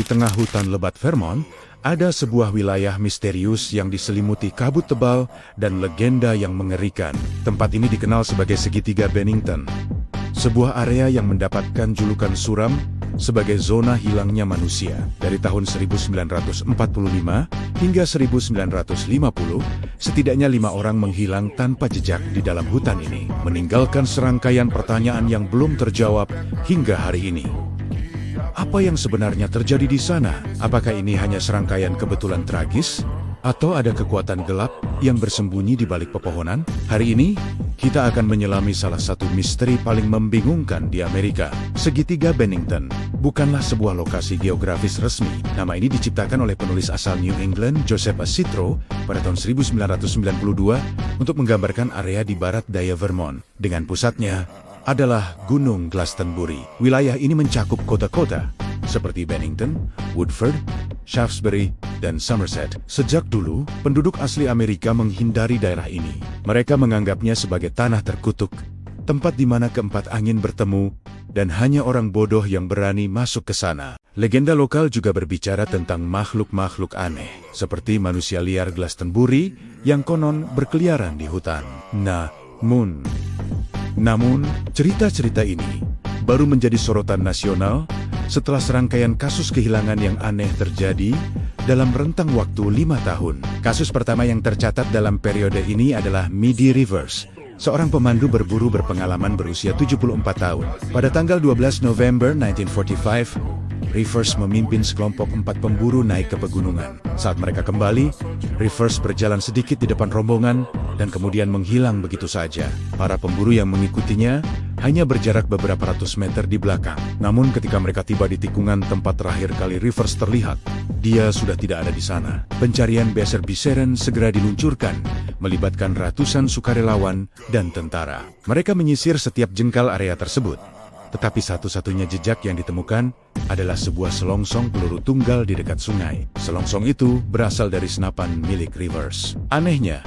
Di tengah hutan lebat Vermont, ada sebuah wilayah misterius yang diselimuti kabut tebal dan legenda yang mengerikan. Tempat ini dikenal sebagai segitiga Bennington, sebuah area yang mendapatkan julukan suram sebagai zona hilangnya manusia. Dari tahun 1945 hingga 1950, setidaknya 5 orang menghilang tanpa jejak di dalam hutan ini, meninggalkan serangkaian pertanyaan yang belum terjawab hingga hari ini. Apa yang sebenarnya terjadi di sana? Apakah ini hanya serangkaian kebetulan tragis? Atau ada kekuatan gelap yang bersembunyi di balik pepohonan? Hari ini, kita akan menyelami salah satu misteri paling membingungkan di Amerika. Segitiga Bennington bukanlah sebuah lokasi geografis resmi. Nama ini diciptakan oleh penulis asal New England, Joseph A. Citro, pada tahun 1992 untuk menggambarkan area di barat daya Vermont, dengan pusatnya adalah Gunung Glastonbury. Wilayah ini mencakup kota-kota seperti Bennington, Woodford, Shaftesbury, dan Somerset. Sejak dulu, penduduk asli Amerika menghindari daerah ini. Mereka menganggapnya sebagai tanah terkutuk, tempat di mana keempat angin bertemu, dan hanya orang bodoh yang berani masuk ke sana. Legenda lokal juga berbicara tentang makhluk-makhluk aneh, seperti manusia liar Glastonbury yang konon berkeliaran di hutan. Namun, cerita-cerita ini baru menjadi sorotan nasional setelah serangkaian kasus kehilangan yang aneh terjadi dalam rentang waktu 5 tahun. Kasus pertama yang tercatat dalam periode ini adalah Midi Rivers, seorang pemandu berburu berpengalaman berusia 74 tahun. Pada tanggal 12 November 1945, Rivers memimpin sekelompok 4 pemburu naik ke pegunungan. Saat mereka kembali, Rivers berjalan sedikit di depan rombongan dan kemudian menghilang begitu saja. Para pemburu yang mengikutinya hanya berjarak beberapa ratus meter di belakang. Namun ketika mereka tiba di tikungan tempat terakhir kali Rivers terlihat, dia sudah tidak ada di sana. Pencarian besar-besaran segera diluncurkan, melibatkan ratusan sukarelawan dan tentara. Mereka menyisir setiap jengkal area tersebut. Tetapi satu-satunya jejak yang ditemukan adalah sebuah selongsong peluru tunggal di dekat sungai. Selongsong itu berasal dari senapan milik Rivers. Anehnya,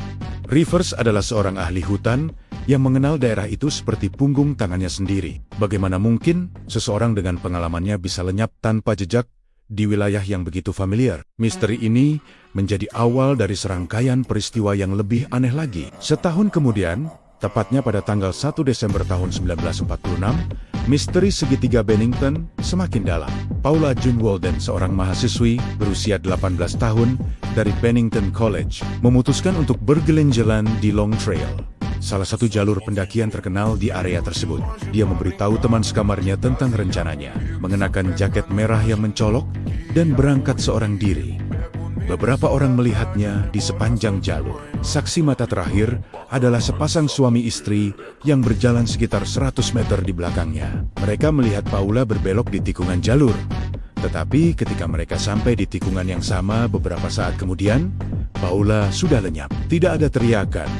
Rivers adalah seorang ahli hutan yang mengenal daerah itu seperti punggung tangannya sendiri. Bagaimana mungkin seseorang dengan pengalamannya bisa lenyap tanpa jejak di wilayah yang begitu familiar? Misteri ini menjadi awal dari serangkaian peristiwa yang lebih aneh lagi. Setahun kemudian, tepatnya pada tanggal 1 Desember tahun 1946, misteri segitiga Bennington semakin dalam. Paula June Walden, seorang mahasiswi berusia 18 tahun dari Bennington College, memutuskan untuk berjalan-jalan di Long Trail, salah satu jalur pendakian terkenal di area tersebut. Dia memberitahu teman sekamarnya tentang rencananya, mengenakan jaket merah yang mencolok, dan berangkat seorang diri. Beberapa orang melihatnya di sepanjang jalur. Saksi mata terakhir adalah sepasang suami istri yang berjalan sekitar 100 meter di belakangnya. Mereka melihat Paula berbelok di tikungan jalur. Tetapi ketika mereka sampai di tikungan yang sama beberapa saat kemudian, Paula sudah lenyap. Tidak ada teriakan,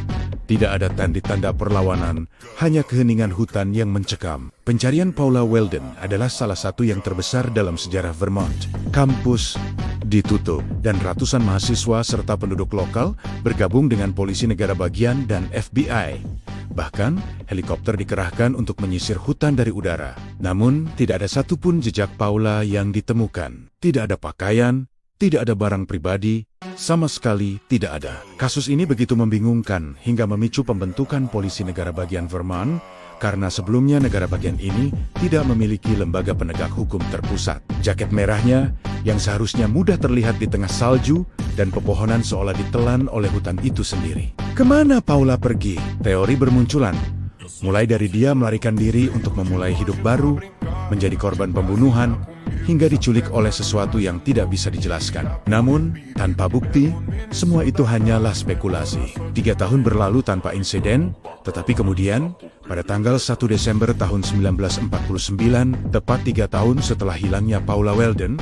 tidak ada tanda-tanda perlawanan, hanya keheningan hutan yang mencekam. Pencarian Paula Walden adalah salah satu yang terbesar dalam sejarah Vermont. Kampus ditutup, dan ratusan mahasiswa serta penduduk lokal bergabung dengan polisi negara bagian dan FBI. Bahkan, helikopter dikerahkan untuk menyisir hutan dari udara. Namun, tidak ada satupun jejak Paula yang ditemukan. Tidak ada pakaian, tidak ada barang pribadi, sama sekali tidak ada. Kasus ini begitu membingungkan hingga memicu pembentukan polisi negara bagian Vermont, karena sebelumnya negara bagian ini tidak memiliki lembaga penegak hukum terpusat. Jaket merahnya yang seharusnya mudah terlihat di tengah salju dan pepohonan seolah ditelan oleh hutan itu sendiri. Kemana Paula pergi? Teori bermunculan. Mulai dari dia melarikan diri untuk memulai hidup baru, menjadi korban pembunuhan, hingga diculik oleh sesuatu yang tidak bisa dijelaskan. Namun, tanpa bukti, semua itu hanyalah spekulasi. 3 tahun berlalu tanpa insiden, tetapi kemudian, pada tanggal 1 Desember tahun 1949, tepat 3 tahun setelah hilangnya Paula Walden,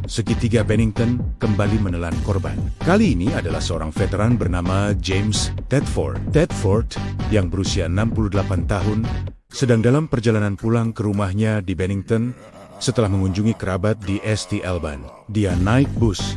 segitiga Bennington kembali menelan korban. Kali ini adalah seorang veteran bernama James Tedford. Tedford, yang berusia 68 tahun, sedang dalam perjalanan pulang ke rumahnya di Bennington setelah mengunjungi kerabat di St. Alban. Dia naik bus,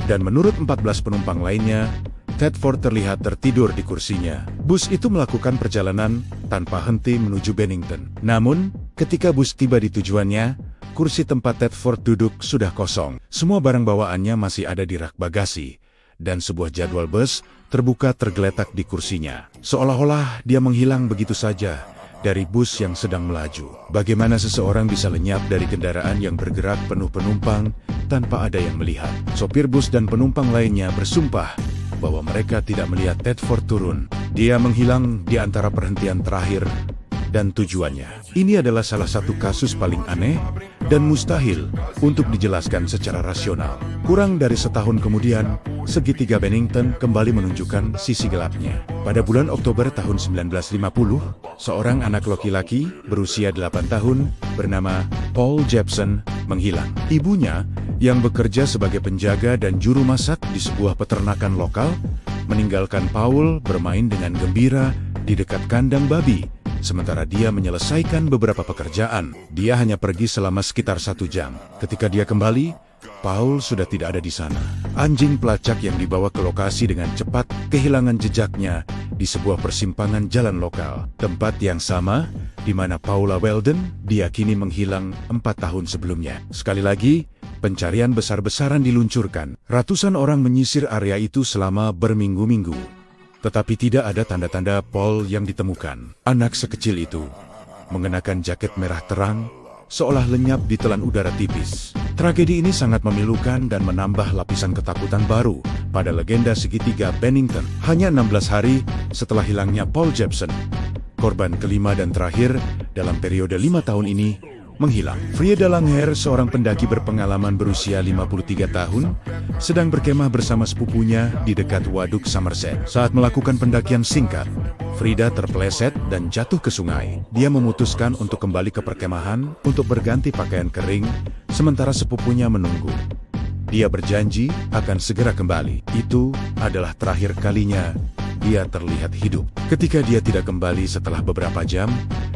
dan menurut 14 penumpang lainnya, Tedford terlihat tertidur di kursinya. Bus itu melakukan perjalanan tanpa henti menuju Bennington. Namun, ketika bus tiba di tujuannya, kursi tempat Tedford duduk sudah kosong. Semua barang bawaannya masih ada di rak bagasi, dan sebuah jadwal bus terbuka tergeletak di kursinya. Seolah-olah dia menghilang begitu saja dari bus yang sedang melaju. Bagaimana seseorang bisa lenyap dari kendaraan yang bergerak penuh penumpang tanpa ada yang melihat? Sopir bus dan penumpang lainnya bersumpah bahwa mereka tidak melihat Tedford turun. Dia menghilang di antara perhentian terakhir dan tujuannya. Ini adalah salah satu kasus paling aneh dan mustahil untuk dijelaskan secara rasional. Kurang dari setahun kemudian, segitiga Bennington kembali menunjukkan sisi gelapnya. Pada bulan Oktober tahun 1950, seorang anak laki-laki berusia 8 tahun bernama Paul Jepson menghilang. Ibunya, yang bekerja sebagai penjaga dan juru masak di sebuah peternakan lokal, meninggalkan Paul bermain dengan gembira di dekat kandang babi. Sementara dia menyelesaikan beberapa pekerjaan. Dia hanya pergi selama sekitar 1 jam. Ketika dia kembali, Paul sudah tidak ada di sana. Anjing pelacak yang dibawa ke lokasi dengan cepat kehilangan jejaknya di sebuah persimpangan jalan lokal. Tempat yang sama di mana Paula Weldon diyakini menghilang 4 tahun sebelumnya. Sekali lagi, pencarian besar-besaran diluncurkan. Ratusan orang menyisir area itu selama berminggu-minggu. Tetapi tidak ada tanda-tanda Paul yang ditemukan. Anak sekecil itu mengenakan jaket merah terang, seolah lenyap di telan udara tipis. Tragedi ini sangat memilukan dan menambah lapisan ketakutan baru pada legenda segitiga Bennington. Hanya 16 hari setelah hilangnya Paul Jepson, korban kelima dan terakhir dalam periode 5 tahun ini menghilang. Frieda Langer, seorang pendaki berpengalaman berusia 53 tahun, sedang berkemah bersama sepupunya di dekat Waduk Somerset. Saat melakukan pendakian singkat, Frieda terpeleset dan jatuh ke sungai. Dia memutuskan untuk kembali ke perkemahan untuk berganti pakaian kering, sementara sepupunya menunggu. Dia berjanji akan segera kembali. Itu adalah terakhir kalinya dia terlihat hidup. Ketika dia tidak kembali setelah beberapa jam,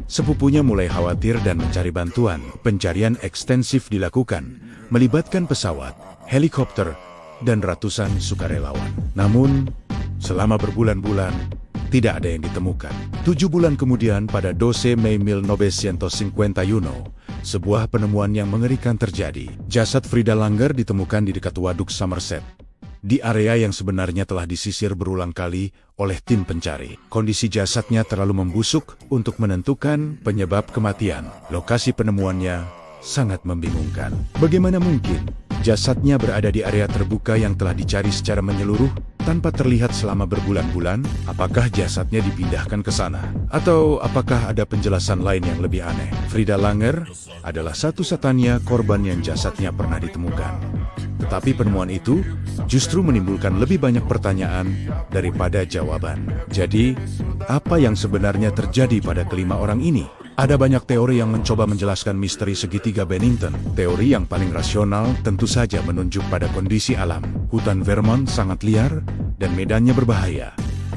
sepupunya mulai khawatir dan mencari bantuan. Pencarian ekstensif dilakukan, melibatkan pesawat, helikopter, dan ratusan sukarelawan. Namun, selama berbulan-bulan, tidak ada yang ditemukan. 7 bulan kemudian, pada 12 Mei 1951, sebuah penemuan yang mengerikan terjadi. Jasad Frieda Langer ditemukan di dekat Waduk Somerset, di area yang sebenarnya telah disisir berulang kali oleh tim pencari. Kondisi jasadnya terlalu membusuk untuk menentukan penyebab kematian. Lokasi penemuannya sangat membingungkan. Bagaimana mungkin jasadnya berada di area terbuka yang telah dicari secara menyeluruh tanpa terlihat selama berbulan-bulan? Apakah jasadnya dipindahkan ke sana? Atau apakah ada penjelasan lain yang lebih aneh? Frieda Langer adalah satu-satunya korban yang jasadnya pernah ditemukan. Tetapi penemuan itu justru menimbulkan lebih banyak pertanyaan daripada jawaban. Jadi, apa yang sebenarnya terjadi pada kelima orang ini? Ada banyak teori yang mencoba menjelaskan misteri segitiga Bennington. Teori yang paling rasional tentu saja menunjuk pada kondisi alam. Hutan Vermont sangat liar dan medannya berbahaya.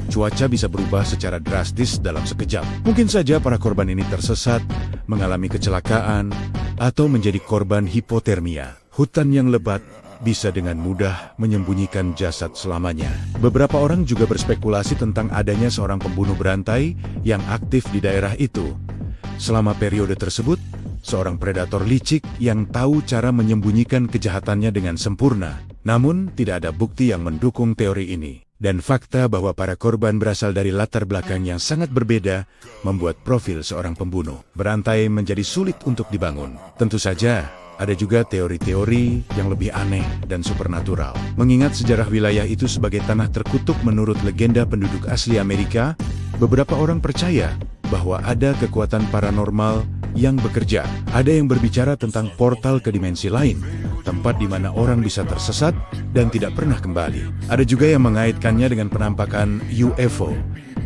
Cuaca bisa berubah secara drastis dalam sekejap. Mungkin saja para korban ini tersesat, mengalami kecelakaan, atau menjadi korban hipotermia. Hutan yang lebat bisa dengan mudah menyembunyikan jasad selamanya. Beberapa orang juga berspekulasi tentang adanya seorang pembunuh berantai yang aktif di daerah itu. Selama periode tersebut, seorang predator licik yang tahu cara menyembunyikan kejahatannya dengan sempurna. Namun, tidak ada bukti yang mendukung teori ini. Dan fakta bahwa para korban berasal dari latar belakang yang sangat berbeda membuat profil seorang pembunuh berantai menjadi sulit untuk dibangun. Tentu saja, ada juga teori-teori yang lebih aneh dan supernatural. Mengingat sejarah wilayah itu sebagai tanah terkutuk menurut legenda penduduk asli Amerika, beberapa orang percaya bahwa ada kekuatan paranormal yang bekerja. Ada yang berbicara tentang portal ke dimensi lain, tempat di mana orang bisa tersesat dan tidak pernah kembali. Ada juga yang mengaitkannya dengan penampakan UFO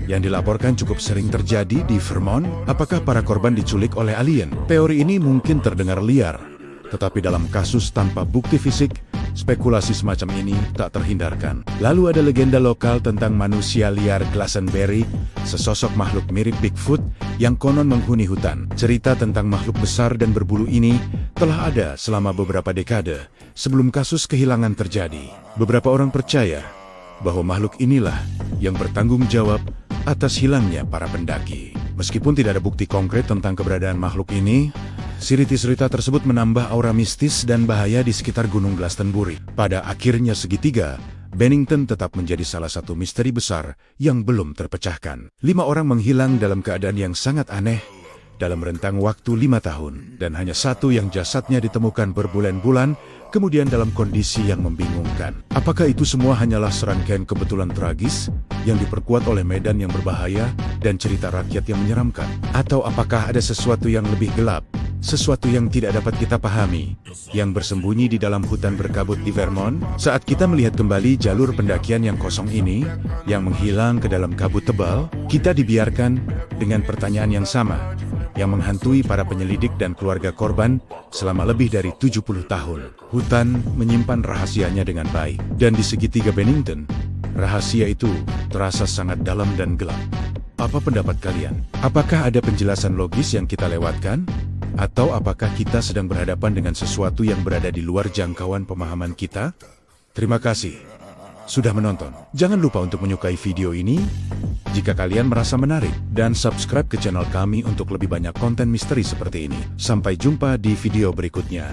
yang dilaporkan cukup sering terjadi di Vermont. Apakah para korban diculik oleh alien? Teori ini mungkin terdengar liar, tetapi dalam kasus tanpa bukti fisik, spekulasi semacam ini tak terhindarkan. Lalu ada legenda lokal tentang manusia liar Glastonbury, sesosok makhluk mirip Bigfoot yang konon menghuni hutan. Cerita tentang makhluk besar dan berbulu ini telah ada selama beberapa dekade sebelum kasus kehilangan terjadi. Beberapa orang percaya bahwa makhluk inilah yang bertanggung jawab atas hilangnya para pendaki. Meskipun tidak ada bukti konkret tentang keberadaan makhluk ini, cerita tersebut menambah aura mistis dan bahaya di sekitar Gunung Glastonbury. Pada akhirnya segitiga, Bennington tetap menjadi salah satu misteri besar yang belum terpecahkan. 5 orang menghilang dalam keadaan yang sangat aneh dalam rentang waktu 5 tahun, dan hanya satu yang jasadnya ditemukan berbulan-bulan kemudian dalam kondisi yang membingungkan. Apakah itu semua hanyalah serangkaian kebetulan tragis yang diperkuat oleh medan yang berbahaya dan cerita rakyat yang menyeramkan? Atau apakah ada sesuatu yang lebih gelap, sesuatu yang tidak dapat kita pahami, yang bersembunyi di dalam hutan berkabut di Vermont? Saat kita melihat kembali jalur pendakian yang kosong ini, yang menghilang ke dalam kabut tebal, kita dibiarkan dengan pertanyaan yang sama, yang menghantui para penyelidik dan keluarga korban selama lebih dari 70 tahun. Hutan menyimpan rahasianya dengan baik, dan di segitiga Bennington, rahasia itu terasa sangat dalam dan gelap. Apa pendapat kalian? Apakah ada penjelasan logis yang kita lewatkan? Atau apakah kita sedang berhadapan dengan sesuatu yang berada di luar jangkauan pemahaman kita? Terima kasih sudah menonton. Jangan lupa untuk menyukai video ini jika kalian merasa menarik, dan subscribe ke channel kami untuk lebih banyak konten misteri seperti ini. Sampai jumpa di video berikutnya.